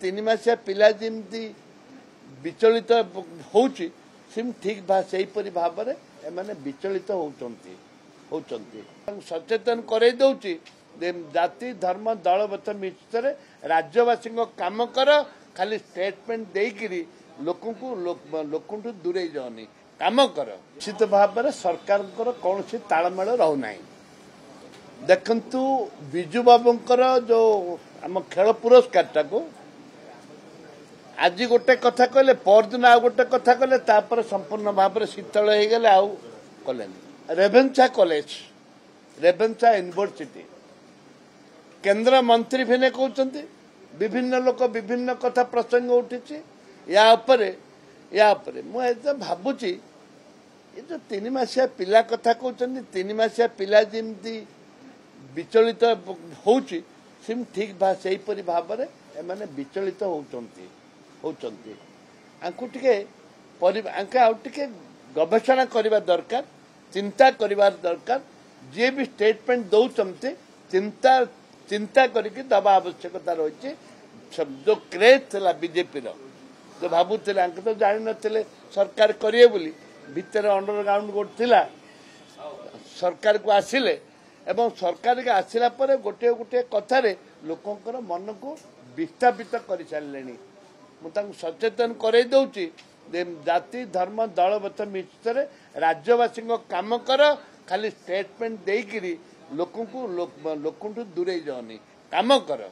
तीन मासिया पिला जमी विचलित होउची ठीक सेहीपरि भाव में विचलित होती सचेतन करे दउची जाति धर्म दल मत मिश्र राज्यवासी काम कर खाली स्टेटमेंट देकरी लोक दूरे जाओनी काम कर निश्चित भाव में सरकार कौन सी तालमेल रहूना देखु विजु बाबूंकर जो आम खेल पुरस्कार टाको आज गोटे कथा कहले परदिन आ गोटे कथा कहले तापर संपूर्ण भाव में शीतल हो गले आउ कले रेभेन्सा कॉलेज रेभेन्सा यूनिवर्सिटी केंद्र मंत्री भी कहते विभिन्न लोक विभिन्न कथा प्रसंग उठी या मुझे भावुची ये जो तीन मासिया पिला कथा कहते तीन मासिया पिला जमी विचलित होउची ठीक सेहीपरि भाव में विचलित होती गवेषणा करने दरकार चिंता करने दरकार जी भी स्टेटमेंट दौरान चिंता करके दबा आवश्यकता रही जो क्रेज था बीजेपी जो भावुले तो जान नी सरकार करिए बोली भितर अंडरग्राउंड गोट थिला सरकार को आसिले एवं सरकार के आसिला पर गोटे गोटे कथार लोकंर मन को विस्थापित कर सारे मुझे सचेतन करे दउची जाति धर्म दल मत मिश्र राज्यवासी काम कर खाली स्टेटमेंट देकरी लोक दूरे जाओनी काम कर।